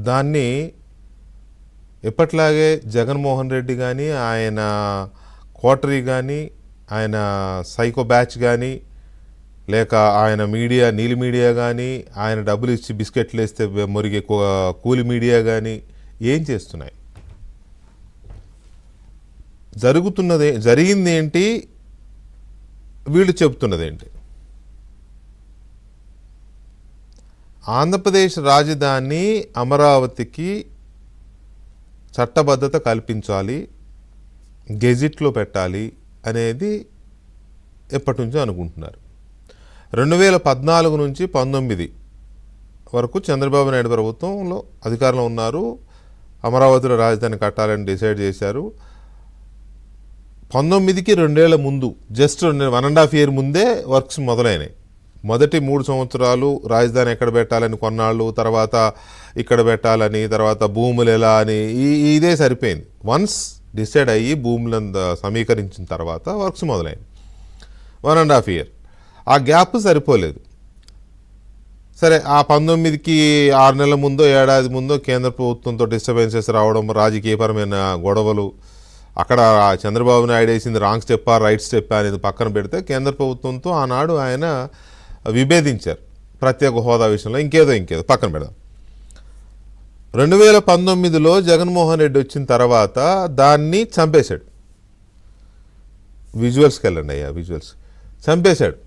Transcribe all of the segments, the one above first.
దాన్ని ఎప్పట్లాగే జగన్మోహన్ రెడ్డి కానీ, ఆయన కోటరీ కానీ, ఆయన సైకో బ్యాచ్ కానీ, లేక ఆయన మీడియా నీలి మీడియా కానీ, ఆయన డబ్బులు ఇచ్చి బిస్కెట్లు వేస్తే మురిగే కూలి మీడియా కానీ ఏం చేస్తున్నాయి? జరిగింది ఏంటి, వీళ్ళు చెబుతున్నదేంటి? ఆంధ్రప్రదేశ్ రాజధాని అమరావతికి చట్టబద్ధత కల్పించాలి, గెజిట్లో పెట్టాలి అనేది ఎప్పటి నుంచో అనుకుంటున్నారు. 2014 నుంచి 19 వరకు చంద్రబాబు నాయుడు ప్రభుత్వంలో అధికారంలో ఉన్నారు. అమరావతిలో రాజధాని కట్టాలని డిసైడ్ చేశారు. 19కి 2 ఏళ్ల ముందు, జస్ట్ 1.5 year ముందే వర్క్స్ మొదలైనాయి. మొదటి 3 సంవత్సరాలు రాజధాని ఎక్కడ పెట్టాలని కొన్నాళ్ళు, తర్వాత ఇక్కడ పెట్టాలని, తర్వాత భూములు ఎలా అని ఇదే సరిపోయింది. వన్స్ డిసైడ్ అయ్యి భూములను సమీకరించిన తర్వాత వర్క్స్ మొదలైంది. 1.5 year ఆ గ్యాప్ సరిపోలేదు. సరే, ఆ 19కి 6 నెలల ముందో ఏడాది ముందో కేంద్ర ప్రభుత్వంతో డిస్టర్బెన్సెస్ రావడం, రాజకీయపరమైన గొడవలు, అక్కడ చంద్రబాబు నాయుడు వేసింది రాంగ్ స్టెప్పా రైట్ స్టెప్పా అనేది పక్కన పెడితే కేంద్ర ప్రభుత్వంతో ఆనాడు ఆయన విభేదించారు ప్రత్యేక హోదా విషయంలో. ఇంకేదో పక్కన పెడదాం. 2019లో జగన్మోహన్ రెడ్డి వచ్చిన తర్వాత దాన్ని చంపేశాడు. విజువల్స్కి వెళ్ళండి అయ్యా, విజువల్స్. చంపేశాడు.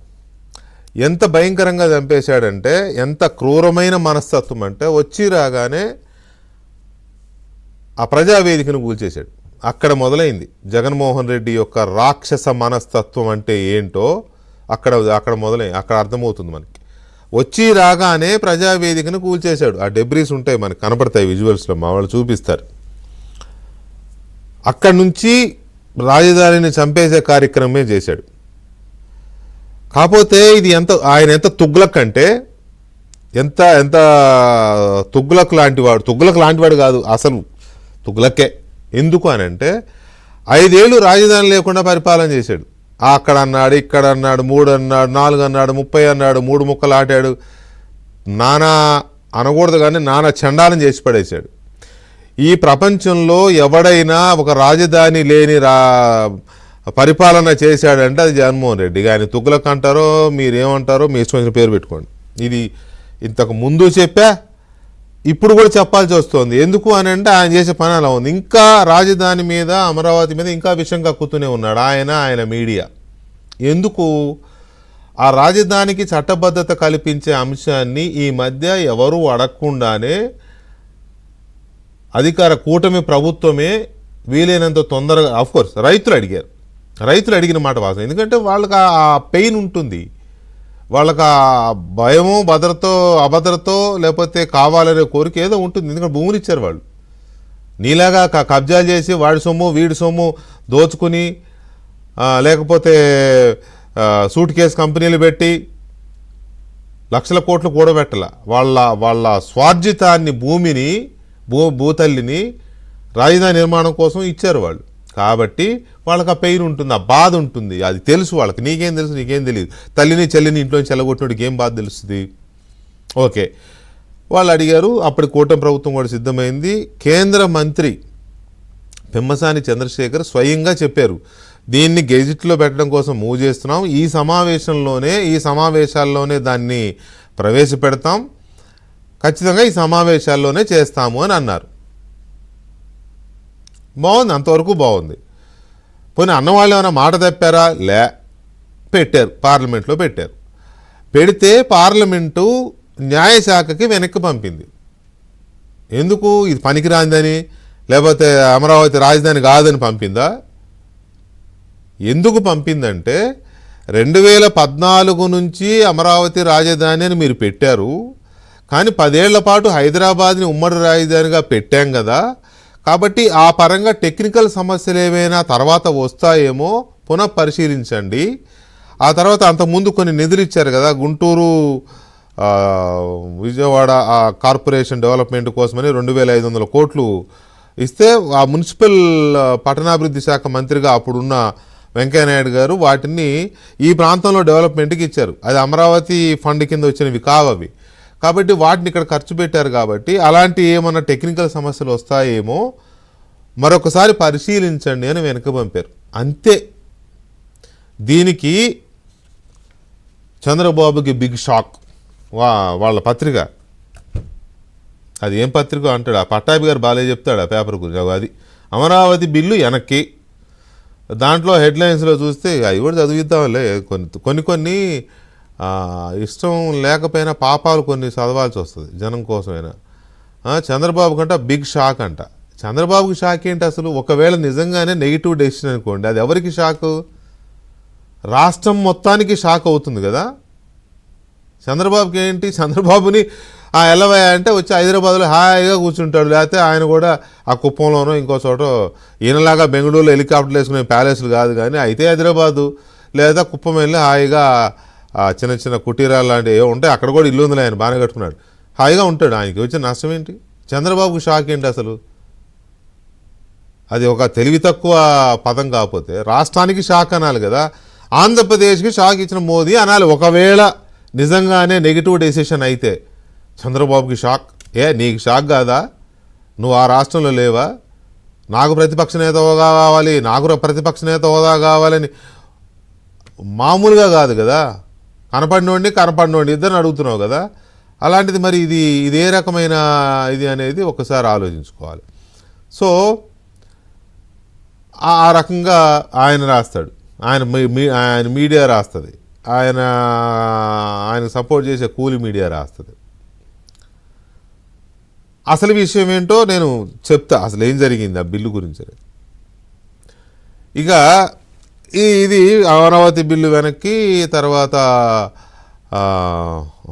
ఎంత భయంకరంగా చంపేశాడంటే, ఎంత క్రూరమైన మనస్తత్వం అంటే, వచ్చి రాగానే ఆ ప్రజావేదికను కూల్చేశాడు. అక్కడ మొదలైంది జగన్మోహన్ రెడ్డి యొక్క రాక్షస మనస్తత్వం అంటే ఏంటో. అక్కడ మొదలైంది, అక్కడ అర్థమవుతుంది మనకి. వచ్చి రాగానే ప్రజావేదికను కూల్చేశాడు. ఆ డెబ్రీస్ ఉంటాయి, మనకు కనపడతాయి విజువల్స్లో, మా వాళ్ళు చూపిస్తారు. అక్కడి నుంచి రాజధానిని చంపేసే కార్యక్రమమే చేశాడు. కాకపోతే ఇది ఆయన ఎంత తుగ్లక్ అంటే, ఎంత తుగ్లక్ లాంటివాడు కాదు, అసలు తుగ్లక్కే. ఎందుకు అని అంటే, 5 ఏళ్ళు రాజధాని లేకుండా పరిపాలన చేశాడు. అక్కడ అన్నాడు, ఇక్కడ అన్నాడు, 3 అన్నాడు, 4 అన్నాడు, 30 అన్నాడు, 3 ముక్కలు ఆడాడు. నానా అనకూడదు కానీ నానా చండాలం చేసి పడేశాడు. ఈ ప్రపంచంలో ఎవడైనా ఒక రాజధాని లేని పరిపాలన చేశాడంటే అది జగన్మోహన్ రెడ్డి. ఆయన తుగ్లక్ అంటారో మీరేమంటారో మీ ఇష్టం వచ్చిన పేరు పెట్టుకోండి. ఇది ఇంతకు ముందు చెప్పా, ఇప్పుడు కూడా చెప్పాల్సి వస్తుంది. ఎందుకు అని అంటే, ఆయన చేసే పని అలా ఉంది. ఇంకా రాజధాని మీద, అమరావతి మీద ఇంకా విషయం కక్కుతూనే ఉన్నాడు ఆయన మీడియా. ఎందుకు? ఆ రాజధానికి చట్టబద్ధత కల్పించే అంశాన్ని ఈ మధ్య ఎవరు అడగకుండానే అధికార కూటమి ప్రభుత్వమే వీలైనంత తొందరగా, ఆఫ్కోర్స్ రైతులు అడిగిన మాట వాస్తవం. ఎందుకంటే వాళ్ళకి ఆ పెయిన్ ఉంటుంది, వాళ్ళకి ఆ భయమో అభద్రతో లేకపోతే కావాలనే కోరిక ఏదో ఉంటుంది. ఎందుకంటే భూములు ఇచ్చారు వాళ్ళు. నీలాగా కబ్జాలు చేసి వాడి సొమ్ము వీడి సొమ్ము దోచుకుని, లేకపోతే సూట్ కేసు కంపెనీలు పెట్టి లక్షల కోట్లు కూడబెట్టాల. వాళ్ళ స్వార్జితాన్ని, భూమిని, భూతల్లిని రాజధాని నిర్మాణం కోసం ఇచ్చారు వాళ్ళు. కాబట్టి వాళ్ళకి ఆ పెయిన్ ఉంటుంది, ఆ బాధ ఉంటుంది. అది తెలుసు వాళ్ళకి. నీకేం తెలుసు? నీకేం తెలియదు. తల్లిని చెల్లిని ఇంట్లోంచి చెల్లగొట్టినోడికి ఏం బాధ తెలుస్తుంది? ఓకే, వాళ్ళు అడిగారు. అప్పటి కూటమి ప్రభుత్వం కూడా సిద్ధమైంది. కేంద్ర మంత్రి పెమ్మసాని చంద్రశేఖర్ స్వయంగా చెప్పారు, దీన్ని గెజిట్లో పెట్టడం కోసం మూవ్ చేస్తున్నాం, ఈ సమావేశాల్లోనే దాన్ని ప్రవేశపెడతాం, ఖచ్చితంగా ఈ సమావేశాల్లోనే చేస్తాము అని అన్నారు. బాగుంది, అంతవరకు బాగుంది. పోనీ అన్నవాళ్ళు ఏమైనా మాట తప్పారా? పెట్టారు, పార్లమెంట్లో పెట్టారు. పెడితే పార్లమెంటు న్యాయశాఖకి వెనక్కి పంపింది. ఎందుకు? ఇది పనికిరాందని, లేకపోతే అమరావతి రాజధాని కాదని పంపిందా? ఎందుకు పంపిందంటే, 2014 నుంచి అమరావతి రాజధాని అని మీరు పెట్టారు, కానీ 10 ఏళ్ల పాటు హైదరాబాద్ని ఉమ్మడి రాజధానిగా పెట్టాం కదా, కాబట్టి ఆ పరంగా టెక్నికల్ సమస్యలు ఏవైనా తర్వాత వస్తాయేమో పునఃపరిశీలించండి. ఆ తర్వాత అంతకుముందు కొన్ని నిధులు ఇచ్చారు కదా, గుంటూరు విజయవాడ కార్పొరేషన్ డెవలప్మెంట్ కోసమని 2500 కోట్లు ఇస్తే, ఆ మున్సిపల్ పట్టణాభివృద్ధి శాఖ మంత్రిగా అప్పుడున్న వెంకయ్యనాయుడు గారు వాటిని ఈ ప్రాంతంలో డెవలప్మెంట్కి ఇచ్చారు. అది అమరావతి ఫండ్ కింద వచ్చినవి కావవి. కాబట్టి వాటిని ఇక్కడ ఖర్చు పెట్టారు కాబట్టి అలాంటి ఏమన్నా టెక్నికల్ సమస్యలు వస్తాయేమో మరొకసారి పరిశీలించండి అని వెనక పంపారు. అంతే. దీనికి చంద్రబాబుకి బిగ్ షాక్. వాళ్ళ పత్రిక, అది ఏం పత్రిక అంటాడు, ఆ పట్టాభి గారు బాలే చెప్తాడు ఆ పేపర్ గురించి. అది అమరావతి బిల్లు వెనక్కి. దాంట్లో హెడ్లైన్స్లో చూస్తే అవి కూడా చదివిద్దాంలే, కొన్ని ఇష్టం లేకపోయినా పాపాలు కొన్ని చదవాల్సి వస్తుంది జనం కోసమైనా. చంద్రబాబు కంట బిగ్ షాక్ అంట. చంద్రబాబుకి షాక్ ఏంటి అసలు? ఒకవేళ నిజంగానే నెగిటివ్ డెసిషన్ అనుకోండి, అది ఎవరికి షాకు? రాష్ట్రం మొత్తానికి షాక్ అవుతుంది కదా. చంద్రబాబుకి ఏంటి? చంద్రబాబుని ఎల్లవయ్యా అంటే వచ్చి హైదరాబాద్లో హాయిగా కూర్చుంటాడు, లేకపోతే ఆయన కూడా ఆ కుప్పంలోనో ఇంకో చోట ఈయనలాగా బెంగళూరులో హెలికాప్టర్లు వేసుకునే ప్యాలెస్లు కాదు, కానీ అయితే హైదరాబాదు లేదా కుప్పం వెళ్ళి హాయిగా చిన్న చిన్న కుటీరాలు లాంటివి ఏవో ఉంటాయి, అక్కడ కూడా ఇల్లు ఉందిలే, ఆయన బాగానే కట్టుకున్నాడు, హాయిగా ఉంటాడు. ఆయనకి వచ్చిన నష్టం ఏంటి? చంద్రబాబుకి షాక్ ఏంటి అసలు? అది ఒక తెలివి తక్కువ పదం కాకపోతే రాష్ట్రానికి షాక్ అనాలి కదా. ఆంధ్రప్రదేశ్కి షాక్ ఇచ్చిన మోదీ అనాలి. ఒకవేళ నిజంగానే నెగిటివ్ డెసిషన్ అయితే చంద్రబాబుకి షాక్. నీకు షాక్ కాదా? నువ్వు ఆ రాష్ట్రంలో లేవా? నాకు ప్రతిపక్ష నేత హోదా కావాలి, నాకు ప్రతిపక్ష నేత హోదా కావాలని మామూలుగా కాదు కదా, కనపడినోడిని ఇద్దరిని అడుగుతున్నావు కదా. అలాంటిది మరి ఇది ఏ రకమైన ఇది అనేది ఒకసారి ఆలోచించుకోవాలి. సో ఆ రకంగా ఆయన రాస్తాడు, ఆయన మీడియా రాస్తుంది, ఆయన సపోర్ట్ చేసే కూలి మీడియా రాస్తుంది. అసలు విషయం ఏంటో నేను చెప్తా, అసలు ఏం జరిగింది ఆ బిల్లు గురించి. ఇక ఇది అమరావతి బిల్లు వెనక్కి. తర్వాత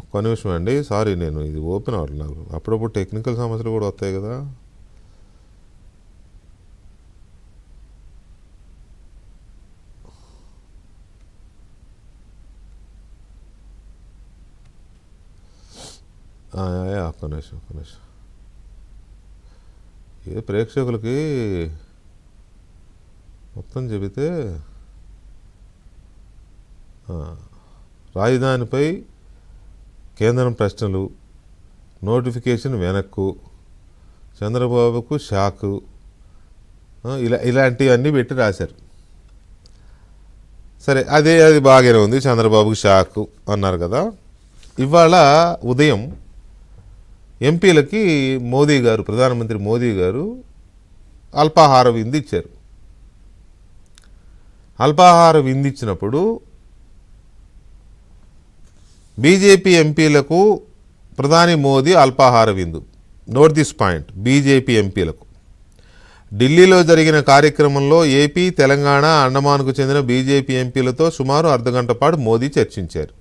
ఒక్క నిమిషం అండి, సారీ, నేను ఇది ఓపెన్ అవ్వాలి, నాకు అప్పుడప్పుడు టెక్నికల్ సమస్యలు కూడా వస్తాయి కదా. ఒక్క నిమిషం ఏ ప్రేక్షకులకి మొత్తం చెబితే రాజధానిపై కేంద్రం ప్రశ్నలు, నోటిఫికేషన్ వెనక్కు, చంద్రబాబుకు షాకు, ఇలాంటివన్నీ పెట్టి రాశారు. సరే, అది బాగానే ఉంది, చంద్రబాబుకు షాకు అన్నారు కదా. ఇవాళ ఉదయం ఎంపీలకి మోదీ గారు, ప్రధానమంత్రి మోదీ గారు అల్పాహార విందు ఇచ్చారు. అల్పాహార విందు ఇచ్చినప్పుడు బీజేపీ ఎంపీలకు ప్రధాని మోదీ అల్పాహార విందు. నోట్ దిస్ పాయింట్, బీజేపీ ఎంపీలకు. ఢిల్లీలో జరిగిన కార్యక్రమంలో ఏపీ, తెలంగాణ, అండమాన్కు చెందిన బీజేపీ ఎంపీలతో సుమారు అర్ధగంట పాటు మోదీ చర్చించారు.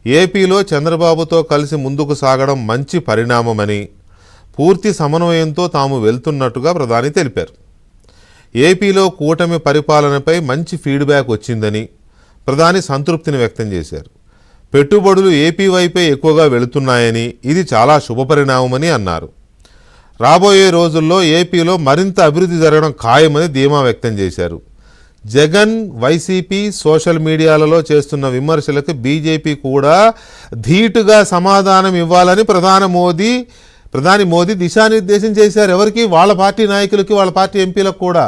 ఏపీలో చంద్రబాబుతో కలిసి ముందుకు సాగడం మంచి పరిణామమని, పూర్తి సమన్వయంతో తాము వెళ్తున్నట్టుగా ప్రధాని తెలిపారు. ఏపీలో కూటమి పరిపాలనపై మంచి ఫీడ్బ్యాక్ వచ్చిందని ప్రధాని సంతృప్తిని వ్యక్తం చేశారు. పెట్టుబడులు ఏపీ వైపే ఎక్కువగా వెళుతున్నాయని, ఇది చాలా శుభపరిణామమని అన్నారు. రాబోయే రోజుల్లో ఏపీలో మరింత అభివృద్ధి జరగడం ఖాయమని ధీమా వ్యక్తం చేశారు. జగన్, వైసీపీ సోషల్ మీడియాలలో చేస్తున్న విమర్శలకు బీజేపీ కూడా ధీటుగా సమాధానం ఇవ్వాలని ప్రధాని మోదీ దిశానిర్దేశం చేశారు. ఎవరికి? వాళ్ళ పార్టీ నాయకులకి, వాళ్ళ పార్టీ ఎంపీలకు కూడా.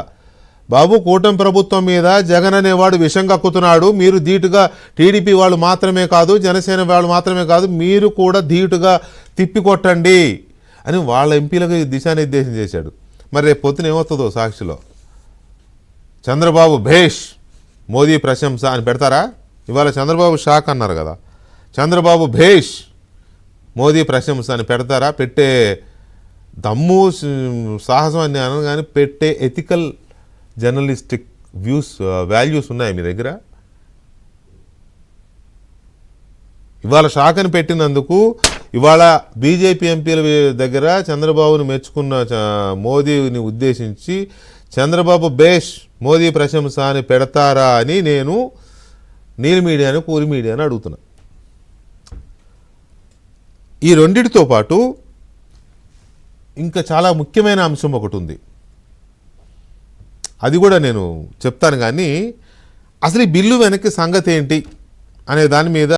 బాబు, కూటమి ప్రభుత్వం మీద జగన్ అనేవాడు విషం కక్కుతున్నాడు, మీరు ధీటుగా, టీడీపీ వాళ్ళు మాత్రమే కాదు, జనసేన వాళ్ళు మాత్రమే కాదు, మీరు కూడా ధీటుగా తిప్పికొట్టండి అని వాళ్ళ ఎంపీలకు దిశానిర్దేశం చేశాడు. మరి రేపు పొద్దున ఏమవుతుందో సాక్షిలో, చంద్రబాబు భేష్, మోదీ ప్రశంస అని పెడతారా? ఇవాళ చంద్రబాబు షాక్ అన్నారు కదా, చంద్రబాబు భేష్, మోదీ ప్రశంస అని పెడతారా? పెట్టే దమ్ము, సాహసం అని అనను, కానీ పెట్టే ఎథికల్ జర్నలిస్టిక్ వాల్యూస్ ఉన్నాయి మీ దగ్గర? ఇవాళ షాక్ అని పెట్టినందుకు ఇవాళ బీజేపీ ఎంపీల దగ్గర చంద్రబాబును మెచ్చుకున్న మోదీని ఉద్దేశించి చంద్రబాబు బేష్, మోదీ ప్రశంస అని పెడతారా అని నేను నీల్ మీడియాను, కూలి మీడియాను అడుగుతున్నా. ఈ రెండిటితో పాటు ఇంకా చాలా ముఖ్యమైన అంశం ఒకటి ఉంది, అది కూడా నేను చెప్తాను. కానీ అసలు ఈ బిల్లు వెనక్కి సంగతి ఏంటి అనే దాని మీద